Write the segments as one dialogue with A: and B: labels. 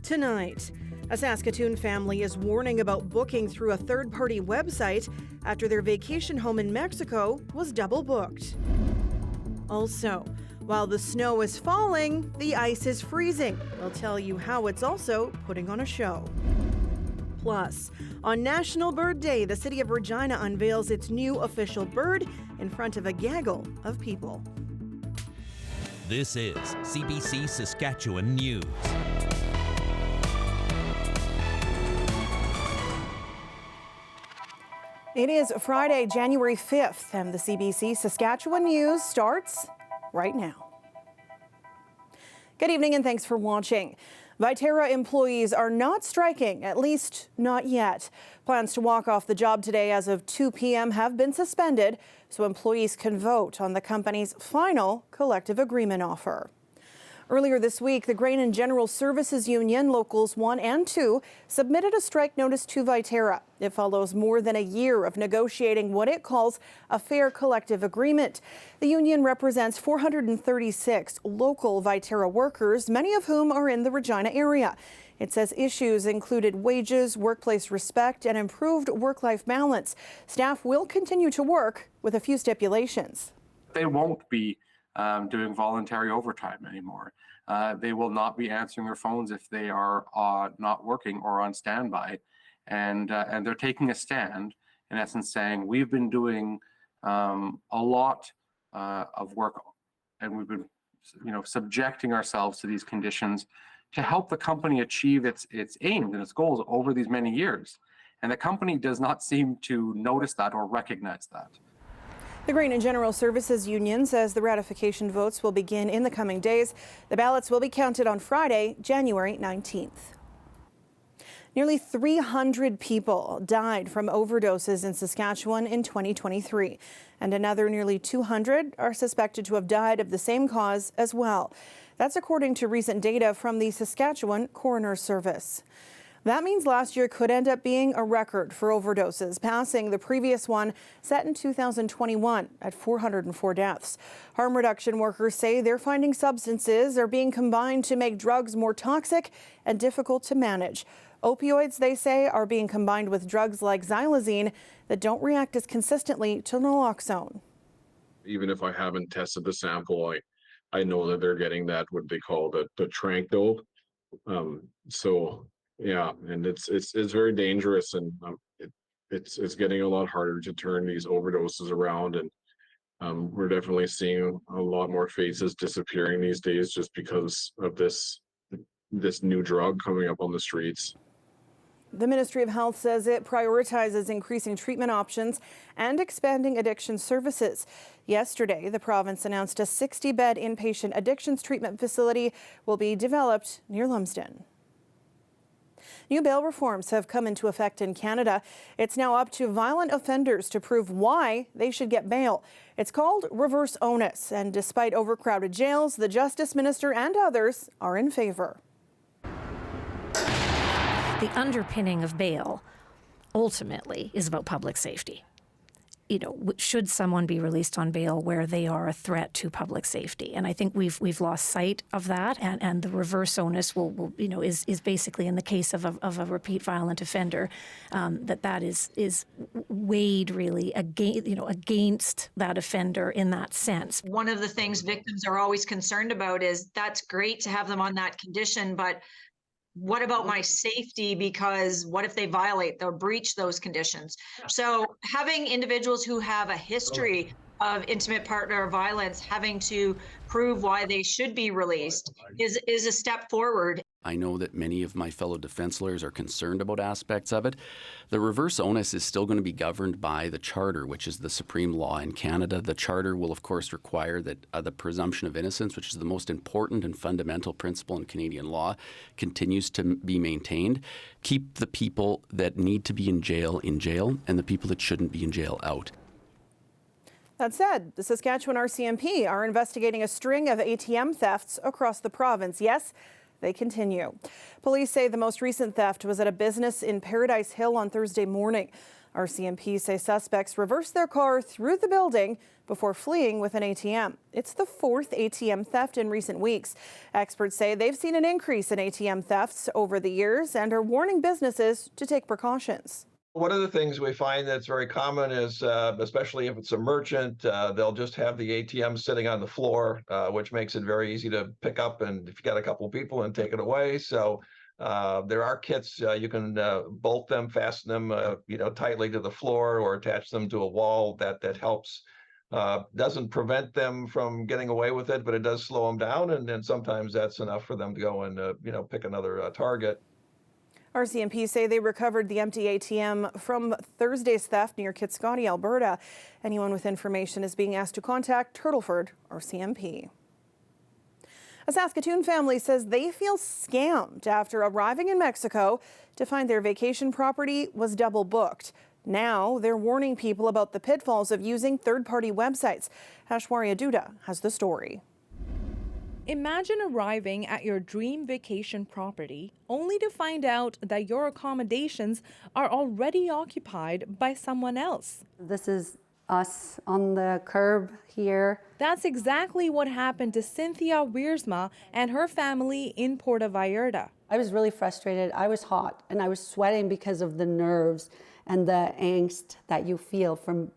A: Tonight, a Saskatoon family is warning about booking through a third-party website after their vacation home in Mexico was double booked. Also, while the snow is falling, the ice is freezing. We'll tell you how it's also putting on a show. Plus, on National Bird Day, the city of Regina unveils its new official bird in front of a gaggle of people.
B: This is CBC Saskatchewan News.
A: It is Friday, January 5th, and the CBC Saskatchewan News starts right now. Good evening and thanks for watching. Viterra employees are not striking, at least not yet. Plans to walk off the job today as of 2 p.m. have been suspended so employees can vote on the company's final collective agreement offer. Earlier this week, the Grain and General Services Union, Locals 1 and 2, submitted a strike notice to Viterra. It follows more than a year of negotiating what it calls a fair collective agreement. The union represents 436 local Viterra workers, many of whom are in the Regina area. It says issues included wages, workplace respect, and improved work-life balance. Staff will continue to work with a few stipulations.
C: They won't be doing voluntary overtime anymore. They will not be answering their phones if they are not working or on standby, and they're taking a stand, in essence, saying we've been doing a lot of work, and we've been, subjecting ourselves to these conditions to help the company achieve its aims and its goals over these many years, and the company does not seem to notice that or recognize that.
A: The Grain and General Services Union says the ratification votes will begin in the coming days. The ballots will be counted on Friday, January 19th. Nearly 300 people died from overdoses in Saskatchewan in 2023, and another nearly 200 are suspected to have died of the same cause as well. That's according to recent data from the Saskatchewan Coroner's Service. That means last year could end up being a record for overdoses, passing the previous one set in 2021 at 404 deaths. Harm reduction workers say they're finding substances are being combined to make drugs more toxic and difficult to manage. Opioids, they say, are being combined with drugs like xylazine that don't react as consistently to naloxone.
D: Even if I haven't tested the sample, I know that they're getting that, what they call the tranquil. Yeah, and it's very dangerous, and it's getting a lot harder to turn these overdoses around, and we're definitely seeing a lot more faces disappearing these days just because of this new drug coming up on the streets.
A: The Ministry of Health says it prioritizes increasing treatment options and expanding addiction services. Yesterday, the province announced a 60-bed inpatient addictions treatment facility will be developed near Lumsden. New bail reforms have come into effect in Canada. It's now up to violent offenders to prove why they should get bail. It's called reverse onus, and despite overcrowded jails, the Justice Minister and others are in favor.
E: The underpinning of bail ultimately is about public safety. Should someone be released on bail where they are a threat to public safety? And I think we've lost sight of that. And the reverse onus is basically in the case of a repeat violent offender, that is weighed really against that offender in that sense.
F: One of the things victims are always concerned about is that's great to have them on that condition, but what about my safety? Because what if they violate or breach those conditions? So having individuals who have a history of intimate partner violence having to prove why they should be released is a step forward.
G: I know that many of my fellow defense lawyers are concerned about aspects of it. The reverse onus is still going to be governed by the Charter, which is the supreme law in Canada. The Charter will, of course, require that the presumption of innocence, which is the most important and fundamental principle in Canadian law, continues to be maintained. Keep the people that need to be in jail, and the people that shouldn't be in jail out.
A: That said, the Saskatchewan RCMP are investigating a string of ATM thefts across the province. Yes, they continue. Police say the most recent theft was at a business in Paradise Hill on Thursday morning. RCMP say suspects reversed their car through the building before fleeing with an ATM. It's the fourth ATM theft in recent weeks. Experts say they've seen an increase in ATM thefts over the years and are warning businesses to take precautions.
H: One of the things we find that's very common is, especially if it's a merchant, they'll just have the ATM sitting on the floor, which makes it very easy to pick up, and if you got a couple people, and take it away. So there are kits you can bolt them, fasten them, tightly to the floor, or attach them to a wall. That helps. Doesn't prevent them from getting away with it, but it does slow them down, and then sometimes that's enough for them to go and pick another target.
A: RCMP say they recovered the empty ATM from Thursday's theft near Kitscoty, Alberta. Anyone with information is being asked to contact Turtleford RCMP. A Saskatoon family says they feel scammed after arriving in Mexico to find their vacation property was double booked. Now they're warning people about the pitfalls of using third-party websites. Ashwarya Duda has the story.
I: Imagine arriving at your dream vacation property only to find out that your accommodations are already occupied by someone else.
J: This is us on the curb here.
I: That's exactly what happened to Cynthia Wiersma and her family in Puerto Vallarta.
J: I was really frustrated. I was hot and I was sweating because of the nerves and the angst that you feel from.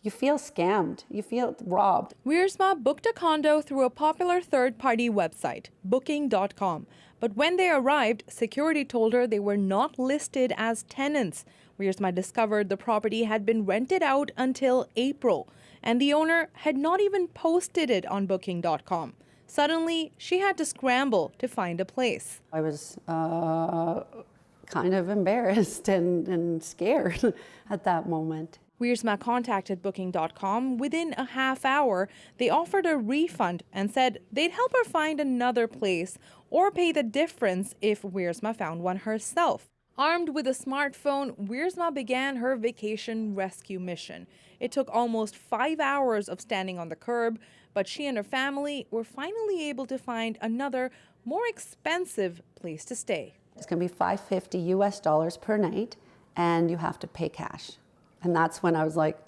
J: You feel scammed. You feel robbed.
I: Wiersma booked a condo through a popular third-party website, booking.com. But when they arrived, security told her they were not listed as tenants. Wiersma discovered the property had been rented out until April, and the owner had not even posted it on booking.com. Suddenly, she had to scramble to find a place.
J: I was kind of embarrassed and scared at that moment.
I: Wiersma contacted booking.com. Within a half hour, they offered a refund and said they'd help her find another place or pay the difference if Wiersma found one herself. Armed with a smartphone, Wiersma began her vacation rescue mission. It took almost 5 hours of standing on the curb, but she and her family were finally able to find another, more expensive place to stay.
J: It's going to be $550 US per night, and you have to pay cash. And that's when I was like,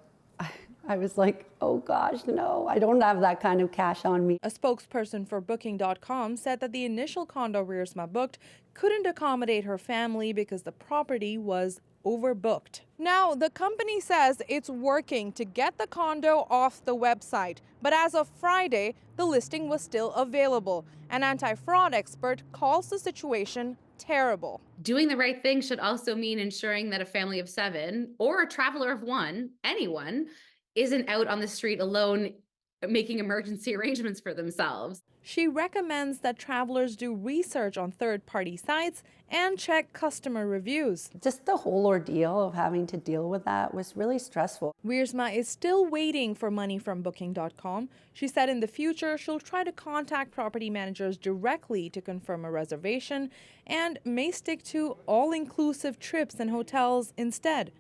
J: oh gosh, no, I don't have that kind of cash on me.
I: A spokesperson for Booking.com said that the initial condo Wiersma booked couldn't accommodate her family because the property was overbooked. Now, the company says it's working to get the condo off the website, but as of Friday, the listing was still available. An anti-fraud expert calls the situation terrible.
K: Doing the right thing should also mean ensuring that a family of 7 or a traveler of 1, anyone, isn't out on the street alone making emergency arrangements for themselves.
I: She recommends that travelers do research on third-party sites and check customer reviews.
J: Just the whole ordeal of having to deal with that was really stressful.
I: Wiersma is still waiting for money from Booking.com. She said in the future she'll try to contact property managers directly to confirm a reservation and may stick to all-inclusive trips and hotels instead.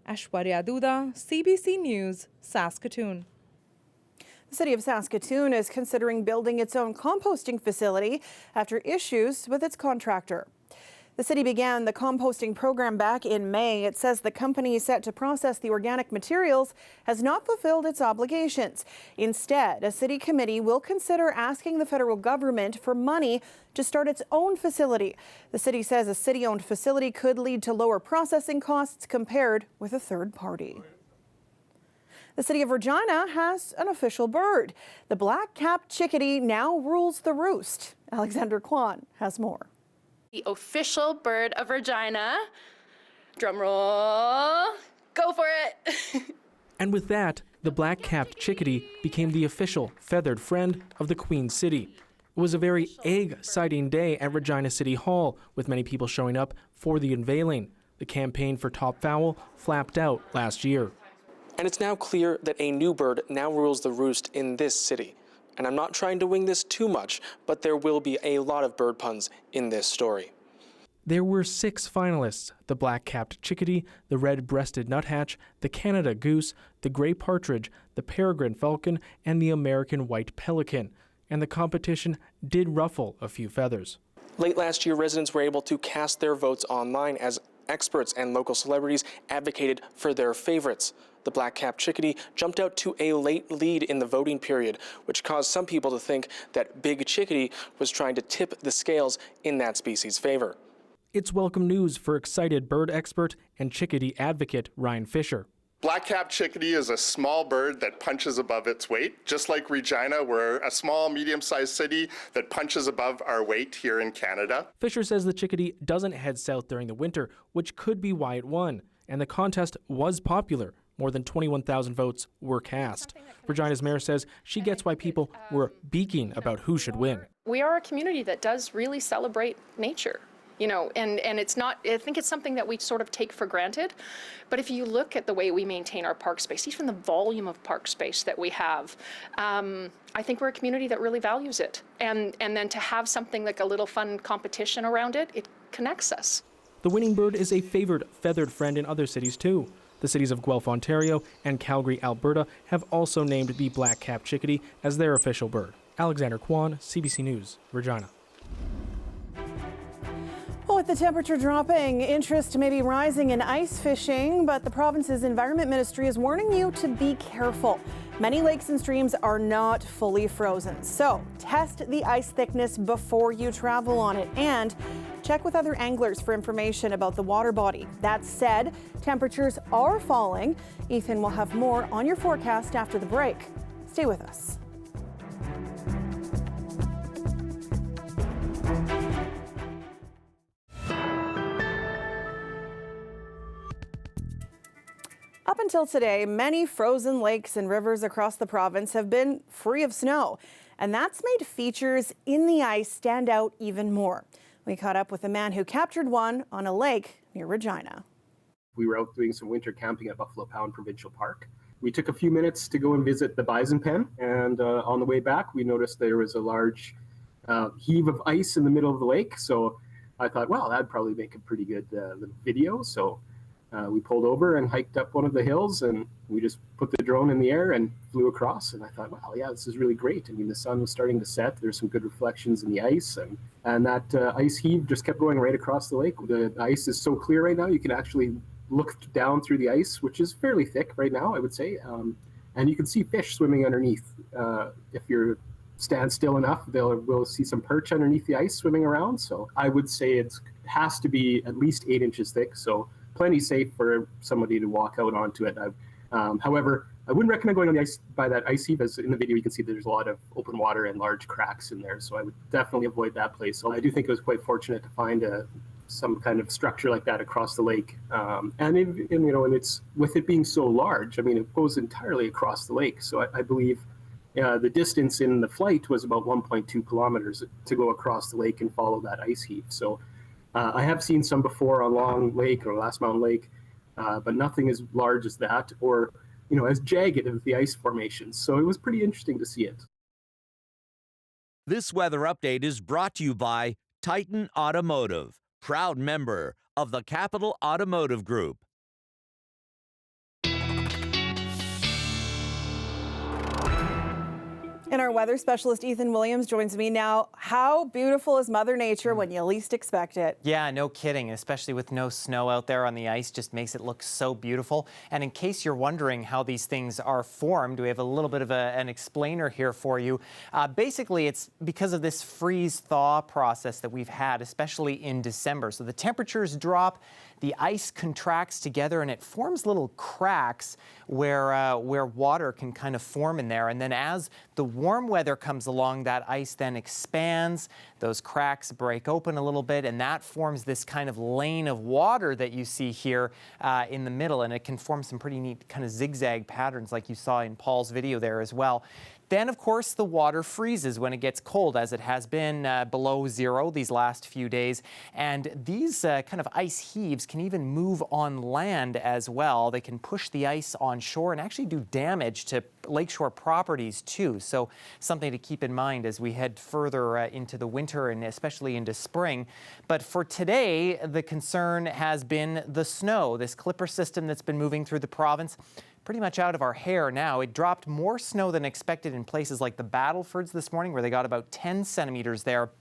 I: Ashwarya Duda, CBC News, Saskatoon.
A: The city of Saskatoon is considering building its own composting facility after issues with its contractor. The city began the composting program back in May. It says the company set to process the organic materials has not fulfilled its obligations. Instead, a city committee will consider asking the federal government for money to start its own facility. The city says a city-owned facility could lead to lower processing costs compared with a third party. The city of Regina has an official bird. The black-capped chickadee now rules the roost. Alexander Kwan has more.
L: The official bird of Regina. Drum roll. Go for it.
M: And with that, the black-capped chickadee became the official feathered friend of the Queen City. It was a very egg-sighting day at Regina City Hall, with many people showing up for the unveiling. The campaign for top fowl flapped out last year. And it's now clear that a new bird now rules the roost in this city. And I'm not trying to wing this too much, but there will be a lot of bird puns in this story. There were 6 finalists: the black-capped chickadee, the red-breasted nuthatch, the Canada goose, the gray partridge, the peregrine falcon, and the American white pelican. And the competition did ruffle a few feathers. Late last year, residents were able to cast their votes online as experts and local celebrities advocated for their favorites. The black-capped chickadee jumped out to a late lead in the voting period, which caused some people to think that Big Chickadee was trying to tip the scales in that species' favor. It's welcome news for excited bird expert and chickadee advocate Ryan Fisher.
N: Black-capped chickadee is a small bird that punches above its weight. Just like Regina, we're a small, medium-sized city that punches above our weight here in Canada.
M: Fisher says the chickadee doesn't head south during the winter, which could be why it won. And the contest was popular. More than 21,000 votes were cast. Regina's mayor says she gets why people were beaking about who should win.
O: We are a community that does really celebrate nature. You know, and it's not, I think it's something that we sort of take for granted. But if you look at the way we maintain our park space, even the volume of park space that we have, I think we're a community that really values it. And then to have something like a little fun competition around it, it connects us.
M: The winning bird is a favored feathered friend in other cities too. The cities of Guelph, Ontario and Calgary, Alberta have also named the black-capped chickadee as their official bird. Alexander Kwan, CBC News, Regina.
A: Well, with the temperature dropping, interest may be rising in ice fishing, but the province's Environment Ministry is warning you to be careful. Many lakes and streams are not fully frozen, so test the ice thickness before you travel on it and check with other anglers for information about the water body. That said, temperatures are falling. Ethan will have more on your forecast after the break. Stay with us. Up until today, many frozen lakes and rivers across the province have been free of snow, and that's made features in the ice stand out even more. We caught up with a man who captured one on a lake near Regina.
P: We were out doing some winter camping at Buffalo Pound Provincial Park. We took a few minutes to go and visit the bison pen, and on the way back, we noticed there was a large heave of ice in the middle of the lake. So I thought, well, that'd probably make a pretty good little video. So we pulled over and hiked up one of the hills, and we just put the drone in the air and flew across. And I thought, wow, yeah, this is really great. I mean, the sun was starting to set. There's some good reflections in the ice, and that ice heave just kept going right across the lake. The ice is so clear right now, you can actually look down through the ice, which is fairly thick right now, I would say. And you can see fish swimming underneath. If you stand still enough, we'll see some perch underneath the ice swimming around. So I would say it has to be at least 8 inches thick. So plenty safe for somebody to walk out onto it. However, I wouldn't recommend going on the ice by that ice heave, as in the video you can see there's a lot of open water and large cracks in there. So I would definitely avoid that place. So I do think it was quite fortunate to find some kind of structure like that across the lake. And it's with it being so large, I mean, it goes entirely across the lake. So I believe the distance in the flight was about 1.2 kilometers to go across the lake and follow that ice heave. So I have seen some before on Long Lake or Last Mountain Lake, but nothing as large as that or, as jagged as the ice formations. So it was pretty interesting to see it.
B: This weather update is brought to you by Titan Automotive, proud member of the Capital Automotive Group.
A: And our weather specialist, Ethan Williams, joins me now. How beautiful is Mother Nature when you least expect it?
Q: Yeah, no kidding, especially with no snow out there on the ice, just makes it look so beautiful. And in case you're wondering how these things are formed, we have a little bit of an explainer here for you. Basically, it's because of this freeze-thaw process that we've had, especially in December. So the temperatures drop, the ice contracts together, and it forms little cracks where water can kind of form in there. And then as the warm weather comes along, that ice then expands, those cracks break open a little bit, and that forms this kind of lane of water that you see here in the middle, and it can form some pretty neat kind of zigzag patterns like you saw in Paul's video there as well. Then, of course, the water freezes when it gets cold, as it has been below zero these last few days. And these kind of ice heaves can even move on land as well. They can push the ice on shore and actually do damage to lakeshore properties too. So something to keep in mind as we head further into the winter and especially into spring. But for today, the concern has been the snow, this clipper system that's been moving through the province. Pretty much out of our hair now. It dropped more snow than expected in places like the Battlefords this morning, where they got about 10 centimeters there.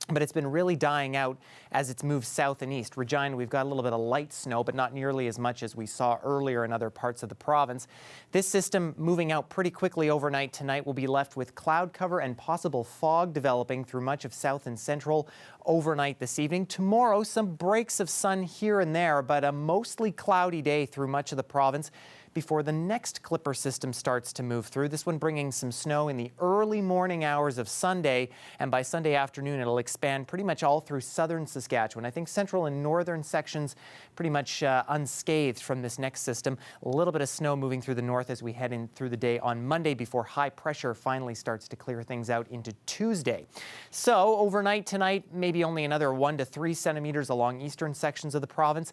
Q: but it's been really dying out as it's moved south and east. Regina, we've got a little bit of light snow, but not nearly as much as we saw earlier in other parts of the province. This system moving out pretty quickly overnight tonight will be left with cloud cover and possible fog developing through much of south and central overnight this evening. Tomorrow, some breaks of sun here and there, but a mostly cloudy day through much of the province before the next Clipper system starts to move through. This one bringing some snow in the early morning hours of Sunday, and by Sunday afternoon it'll expand pretty much all through southern Saskatchewan. I think central and northern sections pretty much unscathed from this next system. A little bit of snow moving through the north as we head in through the day on Monday before high pressure finally starts to clear things out into Tuesday. So overnight tonight, maybe only another 1 to 3 centimeters along eastern sections of the province.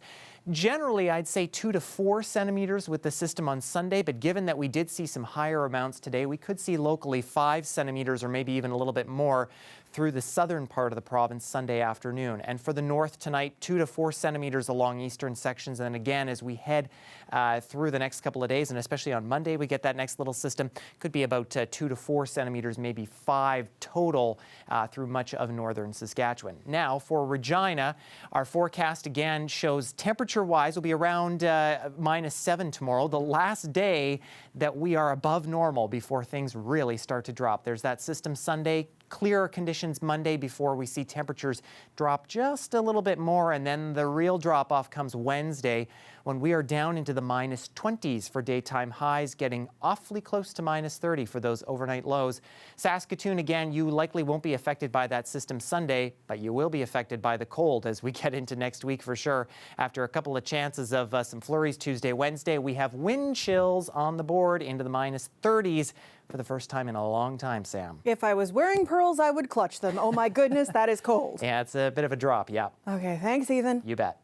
Q: Generally, I'd say 2 to 4 centimeters with the system on Sunday, but given that we did see some higher amounts today, we could see locally 5 centimeters or maybe even a little bit more through the southern part of the province Sunday afternoon. And for the north tonight, 2 to 4 centimeters along eastern sections. And again, as we head through the next couple of days, and especially on Monday, we get that next little system, could be about 2 to 4 centimeters, maybe 5 total through much of northern Saskatchewan. Now for Regina, our forecast again shows temperature-wise will be around -7 tomorrow, the last day that we are above normal before things really start to drop. There's that system Sunday, clearer conditions Monday before we see temperatures drop just a little bit more, and then the real drop-off comes Wednesday when we are down into the -20s for daytime highs, getting awfully close to -30 for those overnight lows. Saskatoon, again, you likely won't be affected by that system Sunday, but you will be affected by the cold as we get into next week for sure. After a couple of chances of some flurries Tuesday, Wednesday, we have wind chills on the board into the -30s for the first time in a long time, Sam.
A: If I was wearing pearls, I would clutch them. Oh my goodness, that is cold.
Q: Yeah, it's a bit of a drop, yeah.
A: Okay, thanks, Ethan.
Q: You bet.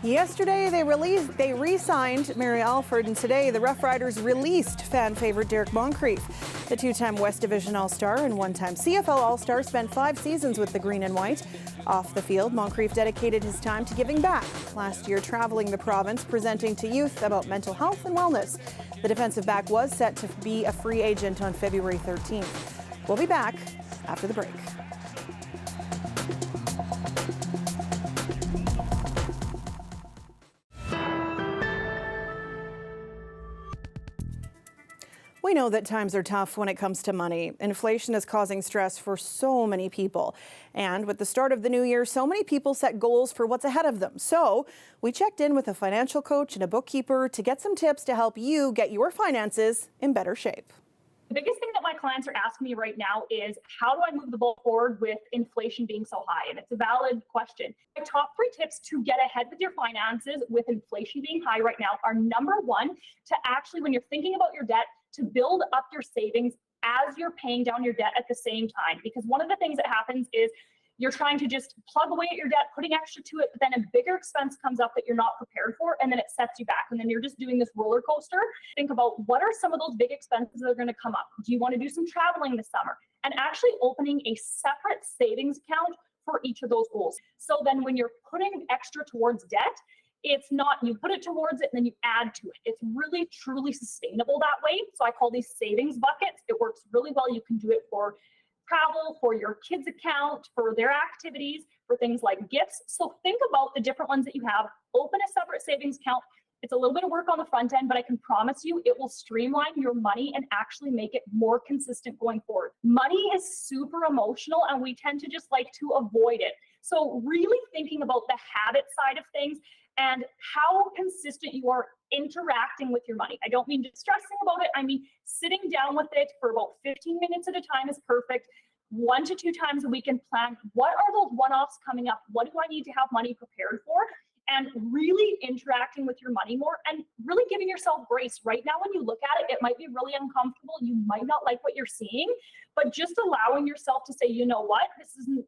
A: Yesterday, they re-signed Mary Alford, and today the Rough Riders released fan favorite Derek Moncrief. The two-time West Division All-Star and one-time CFL All-Star spent 5 seasons with the Green and White. Off the field, Moncrief dedicated his time to giving back. Last year, traveling the province, presenting to youth about mental health and wellness. The defensive back was set to be a free agent on February 13th. We'll be back after the break. We know that times are tough when it comes to money. Inflation is causing stress for so many people. And with the start of the new year, so many people set goals for what's ahead of them. So we checked in with a financial coach and a bookkeeper to get some tips to help you get your finances in better shape.
R: The biggest thing that my clients are asking me right now is, how do I move the ball forward with inflation being so high? And it's a valid question. My top 3 tips to get ahead with your finances with inflation being high right now are: number 1, to actually, when you're thinking about your debt, to build up your savings as you're paying down your debt at the same time. Because one of the things that happens is you're trying to just plug away at your debt, putting extra to it, but then a bigger expense comes up that you're not prepared for, and then it sets you back. And then you're just doing this roller coaster. Think about, what are some of those big expenses that are going to come up? Do you want to do some traveling this summer? And actually opening a separate savings account for each of those goals. So then when you're putting extra towards debt, it's not you put it towards it and then you add to it. It's really, truly sustainable that way. So I call these savings buckets. It works really well. You can do it for travel, for your kids' account, for their activities, for things like gifts. So think about the different ones that you have. Open a separate savings account. It's a little bit of work on the front end, but I can promise you it will streamline your money and actually make it more consistent going forward. Money is super emotional and we tend to just like to avoid it. So really thinking about the habit side of things and how consistent you are interacting with your money. I don't mean just stressing about it. I mean, sitting down with it for about 15 minutes at a time is perfect. 1 to 2 times a week, and plan, what are those one-offs coming up? What do I need to have money prepared for? And really interacting with your money more and really giving yourself grace. Right now, when you look at it, it might be really uncomfortable. You might not like what you're seeing, but just allowing yourself to say, you know what, this isn't,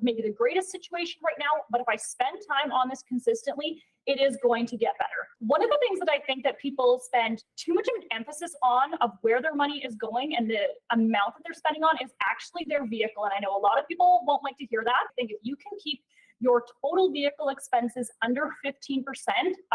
R: maybe the greatest situation right now, but if I spend time on this consistently, it is going to get better. One of the things that I think that people spend too much of an emphasis on of where their money is going and the amount that they're spending on is actually their vehicle. And I know a lot of people won't like to hear that. I think if you can keep your total vehicle expenses under 15%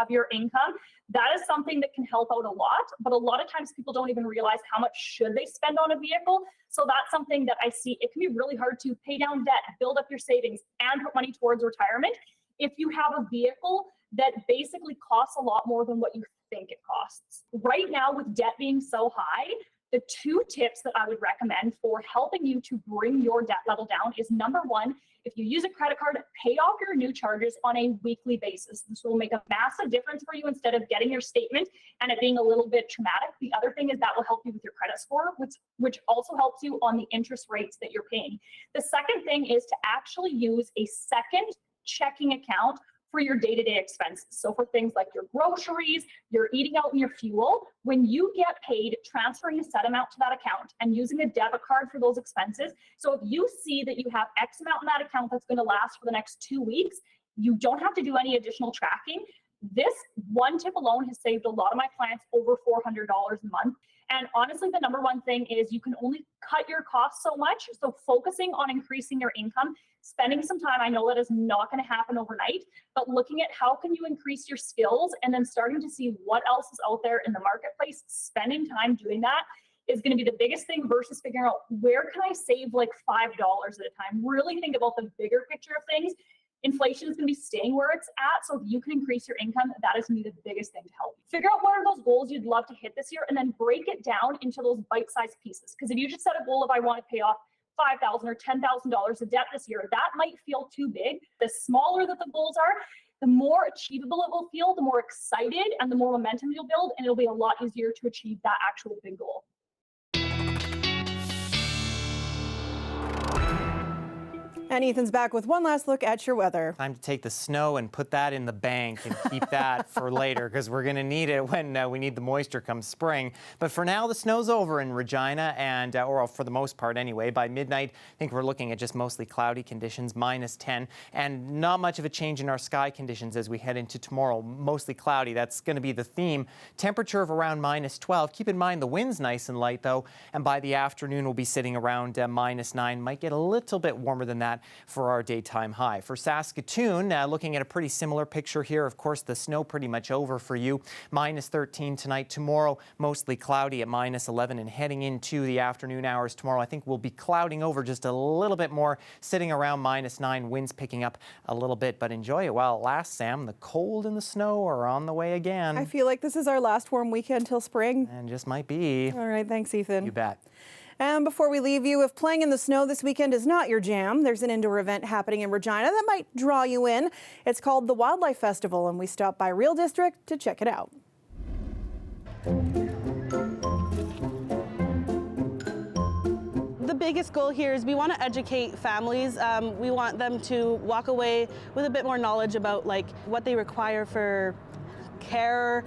R: of your income, that is something that can help out a lot. But a lot of times people don't even realize how much should they spend on a vehicle. So that's something that I see. It can be really hard to pay down debt, build up your savings, and put money towards retirement if you have a vehicle that basically costs a lot more than what you think it costs. Right now, with debt being so high, the 2 tips that I would recommend for helping you to bring your debt level down is, number 1, if you use a credit card, pay off your new charges on a weekly basis. This will make a massive difference for you instead of getting your statement and it being a little bit traumatic. The other thing is that will help you with your credit score, which also helps you on the interest rates that you're paying. The second thing is to actually use a second checking account for your day-to-day expenses. So for things like your groceries, your eating out, and your fuel, when you get paid, transferring a set amount to that account and using a debit card for those expenses. So if you see that you have X amount in that account that's going to last for the next 2 weeks, you don't have to do any additional tracking. This one tip alone has saved a lot of my clients over $400 a month. And honestly, the number one thing is you can only cut your costs so much. So focusing on increasing your income, spending some time, I know that is not going to happen overnight, but looking at how can you increase your skills and then starting to see what else is out there in the marketplace, spending time doing that is going to be the biggest thing versus figuring out where can I save like $5 at a time. Really think about the bigger picture of things. Inflation is going to be staying where it's at. So if you can increase your income, that is going to be the biggest thing to help you. Figure out what are those goals you'd love to hit this year and then break it down into those bite-sized pieces. Because if you just set a goal of I want to pay off $5,000 or $10,000 of debt this year, that might feel too big. The smaller that the goals are, the more achievable it will feel, the more excited and the more momentum you'll build, and it'll be a lot easier to achieve that actual big goal.
A: And Ethan's back with one last look at your weather.
Q: Time to take the snow and put that in the bank and keep that for later because we're going to need it when we need the moisture come spring. But for now, the snow's over in Regina and, or for the most part anyway. By midnight, I think we're looking at just mostly cloudy conditions, -10, and not much of a change in our sky conditions as we head into tomorrow. Mostly cloudy. That's going to be the theme. Temperature of around -12. Keep in mind the wind's nice and light though, and by the afternoon we'll be sitting around -9. Might get a little bit warmer than that for our daytime high. For Saskatoon, looking at a pretty similar picture here. Of course, the snow pretty much over for you. -13 tonight. Tomorrow, mostly cloudy at -11, and heading into the afternoon hours tomorrow, I think we'll be clouding over just a little bit more, sitting around -9. Winds picking up a little bit, but enjoy it while it lasts, Sam. The cold and the snow are on the way again.
A: I feel like this is our last warm weekend till spring.
Q: And just might be.
A: All right, thanks, Ethan.
Q: You bet.
A: And before we leave you, if playing in the snow this weekend is not your jam, there's an indoor event happening in Regina that might draw you in. It's called the Wildlife Festival, and we stopped by Real District to check it out.
S: The biggest goal here is we want to educate families. We want them to walk away with a bit more knowledge about like what they require for care.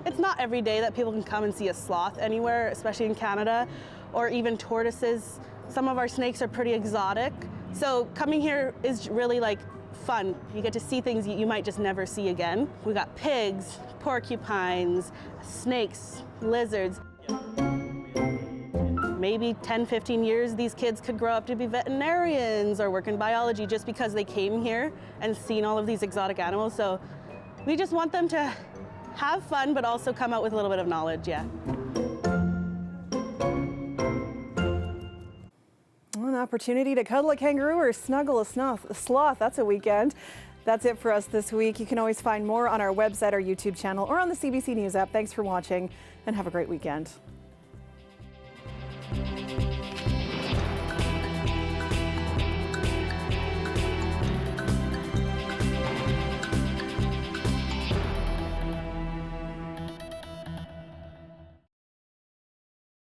S: It's not every day that people can come and see a sloth anywhere, especially in Canada, or even tortoises. Some of our snakes are pretty exotic. So coming here is really like fun. You get to see things you might just never see again. We got pigs, porcupines, snakes, lizards. Maybe 10, 15 years, these kids could grow up to be veterinarians or work in biology just because they came here and seen all of these exotic animals. So we just want them to have fun, but also come out with a little bit of knowledge, yeah.
A: An opportunity to cuddle a kangaroo or snuggle a sloth. That's a weekend. That's it for us this week. You can always find more on our website, our YouTube channel, or on the CBC News app. Thanks for watching, and have a great weekend.